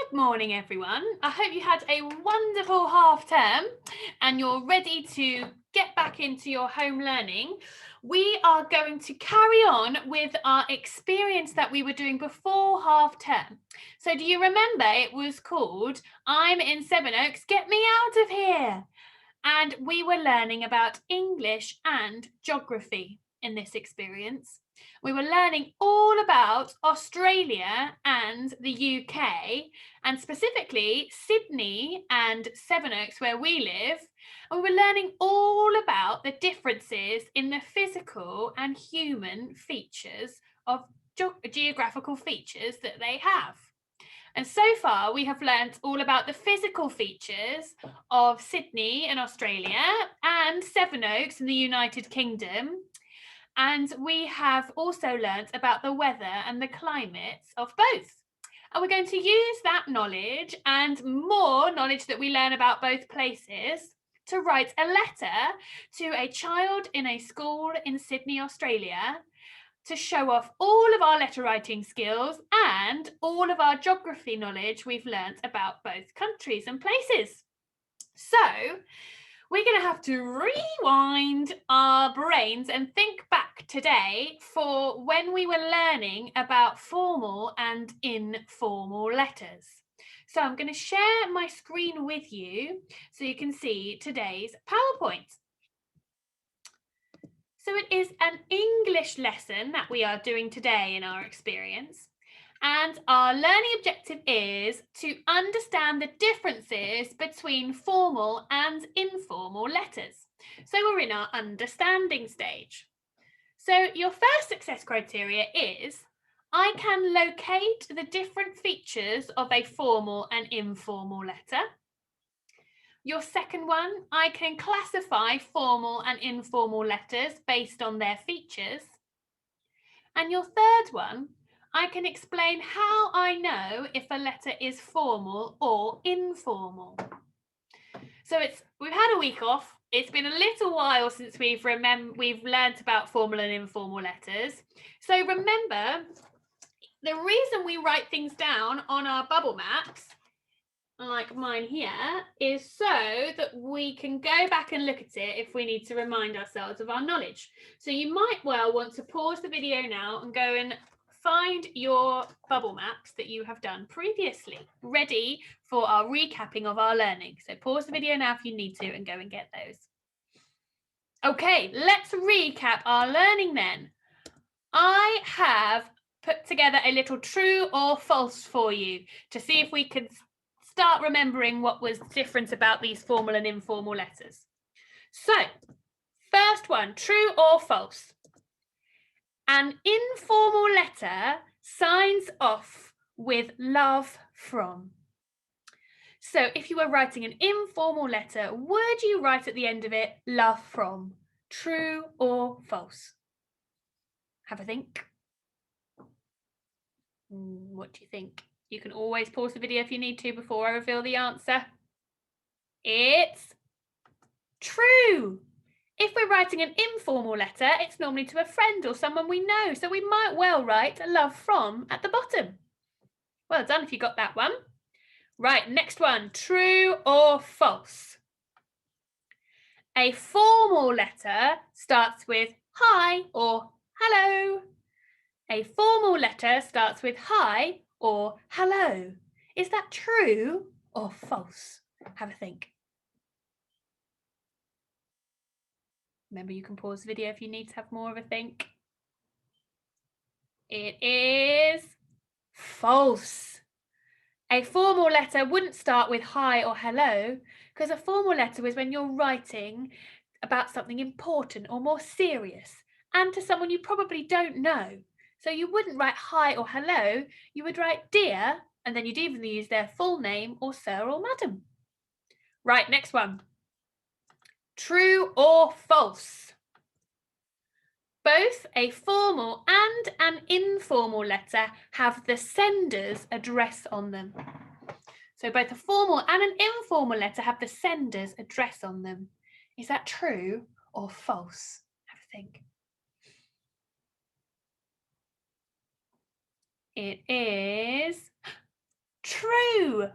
Good morning, everyone. I hope you had a wonderful half term and you're ready to get back into your home learning. We are going to carry on with our experience that we were doing before half term. So do you remember it was called I'm in Sevenoaks, Get Me Out of Here? And we were learning about English and geography in this experience. We were learning all about Australia and the UK, and specifically Sydney and Sevenoaks, where we live. And we were learning all about the differences in the physical and human features of geographical features that they have. And so far, we have learnt all about the physical features of Sydney in Australia and Sevenoaks in the United Kingdom. And we have also learnt about the weather and the climates of both. And we're going to use that knowledge and more knowledge that we learn about both places to write a letter to a child in a school in Sydney, Australia, to show off all of our letter writing skills and all of our geography knowledge we've learnt about both countries and places. So we're going to have to rewind our brains and think back today for when we were learning about formal and informal letters. So I'm going to share my screen with you so you can see today's PowerPoint. So it is an English lesson that we are doing today in our experience. And our learning objective is to understand the differences between formal and informal letters. So we're in our understanding stage. So your first success criteria is, I can locate the different features of a formal and informal letter. Your second one, I can classify formal and informal letters based on their features. And your third one, I can explain how I know if a letter is formal or informal. So we've had a week off. It's been a little while since we've learnt about formal and informal letters. So remember, the reason we write things down on our bubble maps, like mine here, is so that we can go back and look at it if we need to remind ourselves of our knowledge. So you might well want to pause the video now and go and find your bubble maps that you have done previously, ready for our recapping of our learning. So pause the video now if you need to and go and get those. Okay, let's recap our learning then. I have put together a little true or false for you to see if we can start remembering what was different about these formal and informal letters. So, first one, true or false? An informal letter signs off with love from. So if you were writing an informal letter, would you write at the end of it, love from? True or false? Have a think. What do you think? You can always pause the video if you need to before I reveal the answer. It's true. If we're writing an informal letter, it's normally to a friend or someone we know, so we might well write love from at the bottom. Well done if you got that one. Right, next one, true or false? A formal letter starts with hi or hello. A formal letter starts with hi or hello. Is that true or false? Have a think. Remember, you can pause the video if you need to have more of a think. It is false. A formal letter wouldn't start with hi or hello, because a formal letter is when you're writing about something important or more serious and to someone you probably don't know. So you wouldn't write hi or hello, you would write dear, and then you'd either use their full name or sir or madam. Right, next one. True or false? Both a formal and an informal letter have the sender's address on them. So both a formal and an informal letter have the sender's address on them. Is that true or false? Have a think. It is true. true.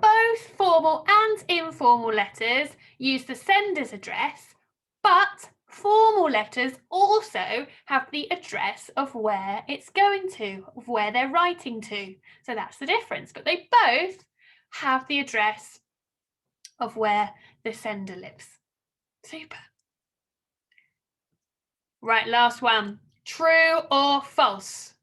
Both formal and informal letters use the sender's address, but formal letters also have the address of where it's going to, of where they're writing to. So that's the difference, but they both have the address of where the sender lives. Super. Right, last one. True or false?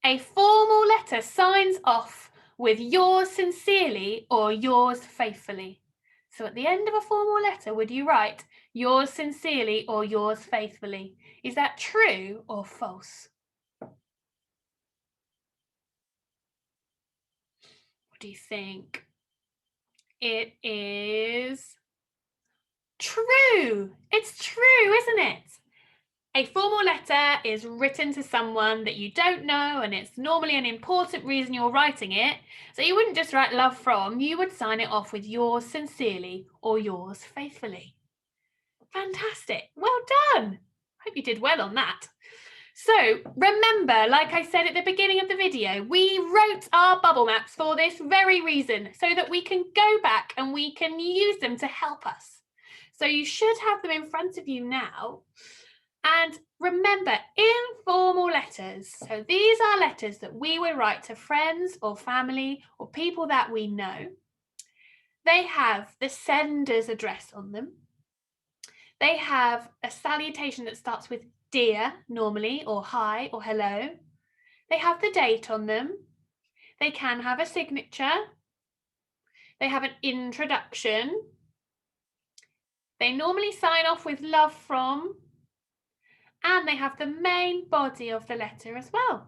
A formal letter signs off with yours sincerely or yours faithfully. So at the end of a formal letter, would you write yours sincerely or yours faithfully? Is that true or false? What do you think? It is true. It's true, isn't it? A formal letter is written to someone that you don't know, and it's normally an important reason you're writing it. So you wouldn't just write love from, you would sign it off with yours sincerely or yours faithfully. Fantastic. Well done. Hope you did well on that. So remember, like I said at the beginning of the video, we wrote our bubble maps for this very reason, so that we can go back and we can use them to help us. So you should have them in front of you now. And remember, informal letters. So these are letters that we would write to friends or family or people that we know. They have the sender's address on them. They have a salutation that starts with dear normally, or hi or hello. They have the date on them. They can have a signature. They have an introduction. They normally sign off with love from. And they have the main body of the letter as well.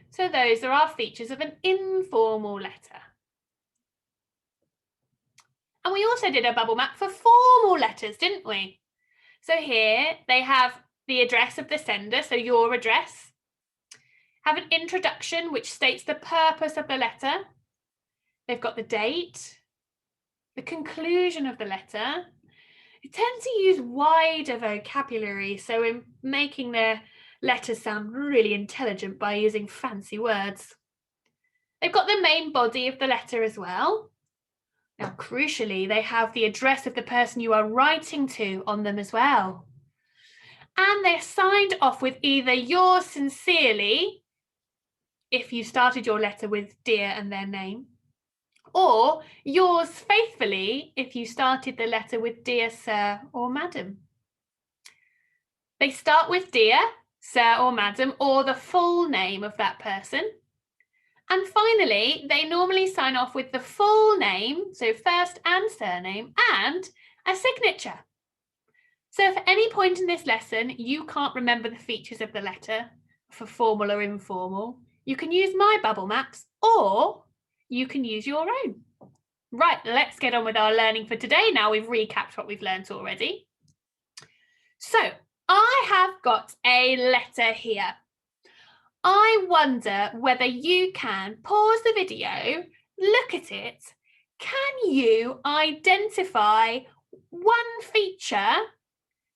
So those are our features of an informal letter. And we also did a bubble map for formal letters, didn't we? So here they have the address of the sender, so your address. Have an introduction which states the purpose of the letter. They've got the date, the conclusion of the letter. They tend to use wider vocabulary, so in making their letters sound really intelligent by using fancy words. They've got the main body of the letter as well. Now, crucially, they have the address of the person you are writing to on them as well. And they're signed off with either yours sincerely, if you started your letter with dear and their name, or yours faithfully if you started the letter with dear sir or madam. They start with dear, sir or madam, or the full name of that person. And finally, they normally sign off with the full name, so first and surname, and a signature. So if at any point in this lesson you can't remember the features of the letter for formal or informal, you can use my bubble maps, or you can use your own. Right, let's get on with our learning for today. Now we've recapped what we've learned already. So I have got a letter here. I wonder whether you can pause the video, look at it. Can you identify one feature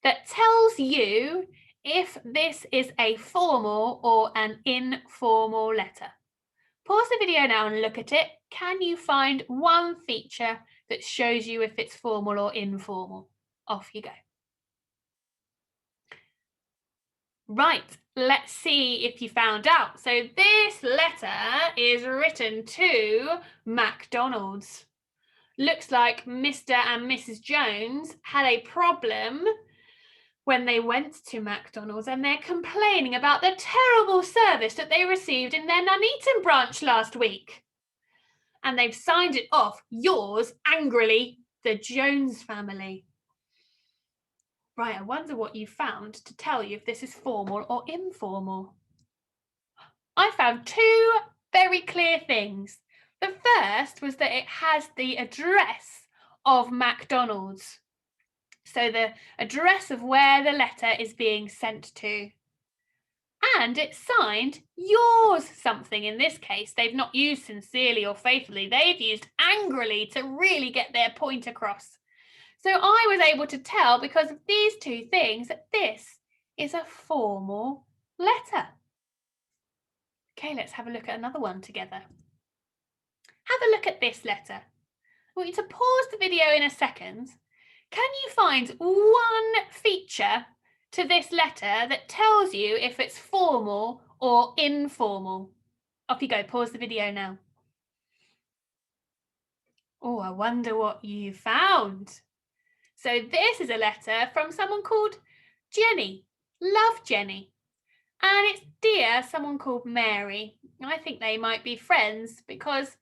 that tells you if this is a formal or an informal letter? Pause the video now and look at it. Can you find one feature that shows you if it's formal or informal? Off you go. Right, let's see if you found out. So this letter is written to McDonald's. Looks like Mr. and Mrs. Jones had a problem when they went to McDonald's, and they're complaining about the terrible service that they received in their Nuneaton branch last week. And they've signed it off, yours angrily, the Jones family. Right, I wonder what you found to tell you if this is formal or informal. I found two very clear things. The first was that it has the address of McDonald's. So the address of where the letter is being sent to. And it's signed yours something. In this case, they've not used sincerely or faithfully. They've used angrily to really get their point across. So I was able to tell, because of these two things, that this is a formal letter. Okay, let's have a look at another one together. have a look at this letter. I want you to pause the video in a second. Can you find one feature to this letter that tells you if it's formal or informal? Off you go, pause the video now. Oh, I wonder what you found. So this is a letter from someone called Jenny. Love Jenny. And it's dear someone called Mary. I think they might be friends because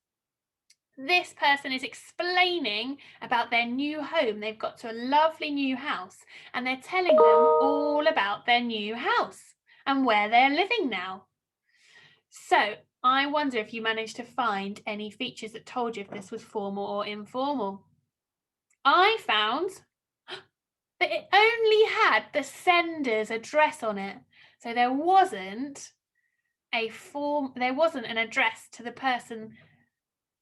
this person is explaining about their new home. They've got to a lovely new house and they're telling them all about their new house and where they're living now. So I wonder if you managed to find any features that told you if this was formal or informal. I found that it only had the sender's address on it. So there wasn't an address to the person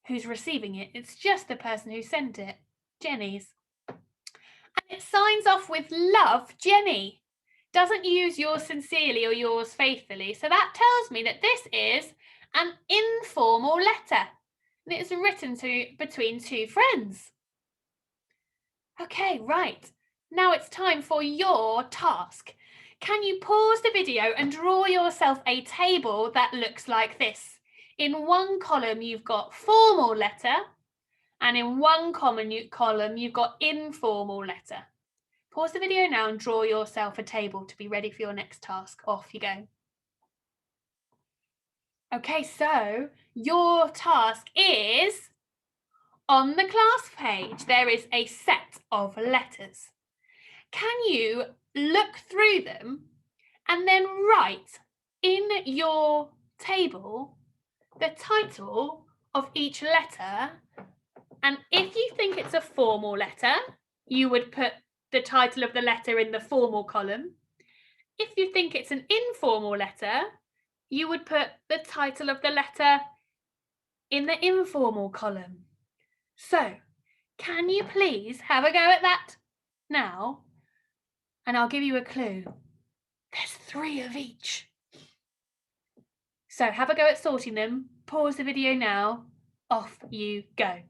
who's receiving it. It's just the person who sent it, Jenny's. And it signs off with love, Jenny. Doesn't use yours sincerely or yours faithfully. So that tells me that this is an informal letter. And it's written between two friends. Okay, right. Now it's time for your task. Can you pause the video and draw yourself a table that looks like this? In one column, you've got formal letter, and in one column, you've got informal letter. Pause the video now and draw yourself a table to be ready for your next task. Off you go. Okay, so your task is on the class page. There is a set of letters. Can you look through them and then write in your table the title of each letter? And if you think it's a formal letter, you would put the title of the letter in the formal column. If you think it's an informal letter, you would put the title of the letter in the informal column. So, can you please have a go at that now? And I'll give you a clue. There's 3 of each. So have a go at sorting them. Pause the video now. Off you go.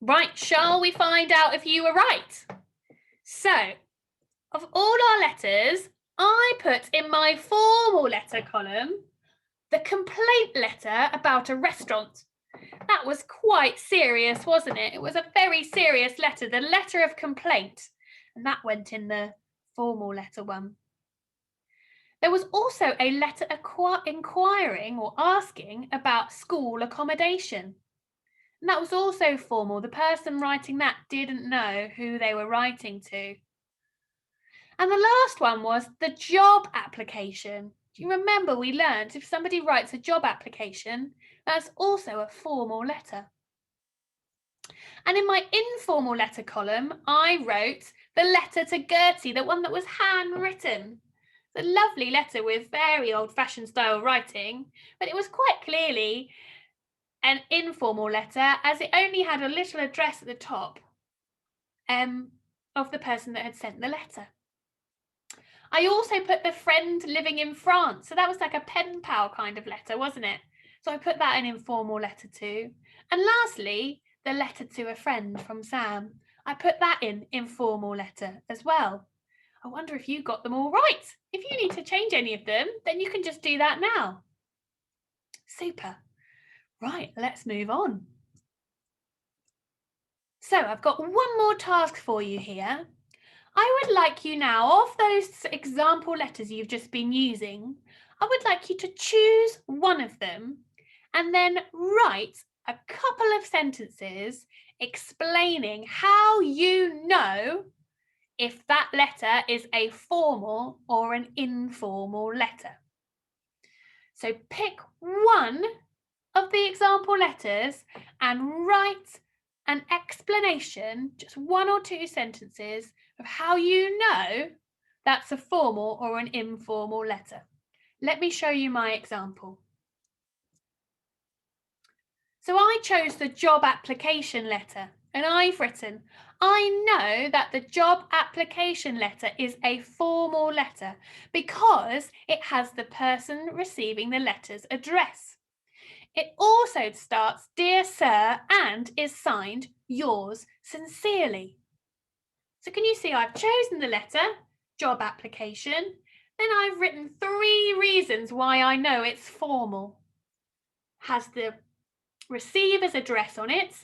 Right, shall we find out if you were right? So, of all our letters, I put in my formal letter column the complaint letter about a restaurant. That was quite serious, wasn't it? It was a very serious letter, the letter of complaint. And that went in the formal letter one. There was also a letter inquiring or asking about school accommodation. And that was also formal. The person writing that didn't know who they were writing to. And the last one was the job application. Do you remember we learned if somebody writes a job application, that's also a formal letter. And in my informal letter column, I wrote the letter to Gertie, the one that was handwritten. It's a lovely letter with very old-fashioned style writing, but it was quite clearly an informal letter as it only had a little address at the top of the person that had sent the letter. I also put the friend living in France. So that was like a pen pal kind of letter, wasn't it? So I put that in informal letter too. And lastly, the letter to a friend from Sam. I put that in informal letter as well. I wonder if you got them all right. If you need to change any of them, then you can just do that now. Super. Right, let's move on. So I've got one more task for you here. I would like you now, of those example letters you've just been using, I would like you to choose one of them and then write a couple of sentences explaining how you know if that letter is a formal or an informal letter. So pick one of the example letters and write an explanation, just 1 or 2 sentences of how you know that's a formal or an informal letter. Let me show you my example. So I chose the job application letter and I've written, I know that the job application letter is a formal letter because it has the person receiving the letter's address. It also starts Dear Sir and is signed Yours Sincerely. So can you see I've chosen the letter, job application, then I've written 3 reasons why I know it's formal. Has the receiver's address on it,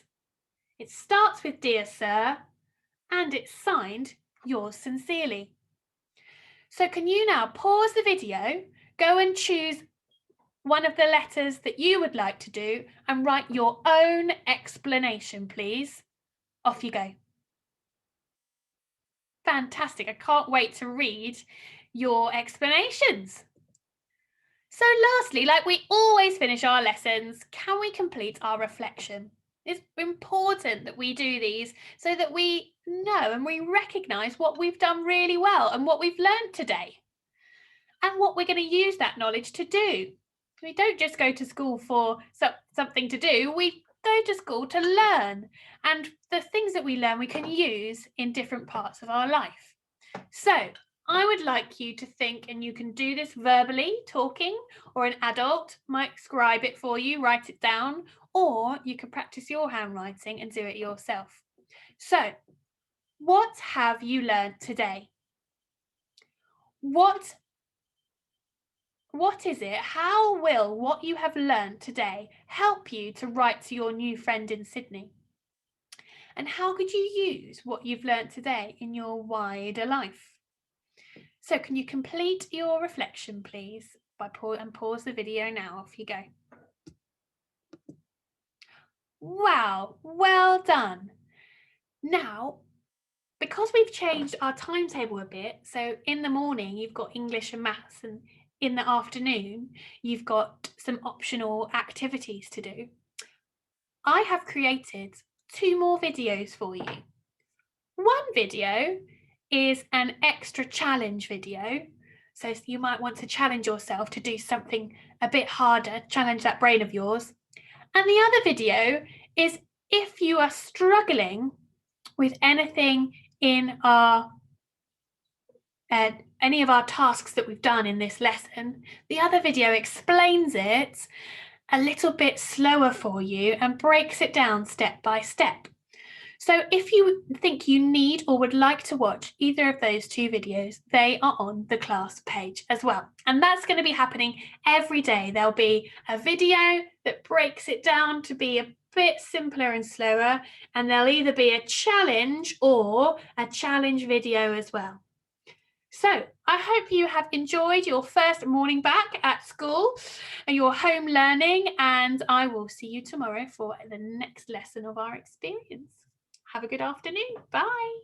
it starts with Dear Sir, and it's signed Yours Sincerely. So can you now pause the video, go and choose one of the letters that you would like to do and write your own explanation, please. Off you go. Fantastic. I can't wait to read your explanations. So lastly, like we always finish our lessons, can we complete our reflection? It's important that we do these so that we know and we recognise what we've done really well and what we've learned today and what we're going to use that knowledge to do. We don't just go to school for something to do, we go to school to learn, and the things that we learn we can use in different parts of our life. So I would like you to think, and you can do this verbally, talking, or an adult might scribe it for you, write it down, or you can practice your handwriting and do it yourself. So, what have you learned today? What is it? How will what you have learned today help you to write to your new friend in Sydney? And how could you use what you've learned today in your wider life? So can you complete your reflection, please, by pause the video now. Off you go. Wow, well done. Now, because we've changed our timetable a bit, so in the morning you've got English and maths, and in the afternoon you've got some optional activities to do. I have created 2 more videos for you. One video is an extra challenge video. So you might want to challenge yourself to do something a bit harder, challenge that brain of yours. And the other video is if you are struggling with anything in our any of our tasks that we've done in this lesson, the other video explains it a little bit slower for you and breaks it down step by step. So if you think you need or would like to watch either of those 2 videos, they are on the class page as well. And that's going to be happening every day. There'll be a video that breaks it down to be a bit simpler and slower, and there'll either be a challenge or a challenge video as well. So I hope you have enjoyed your first morning back at school and your home learning, and I will see you tomorrow for the next lesson of our experience. Have a good afternoon. Bye.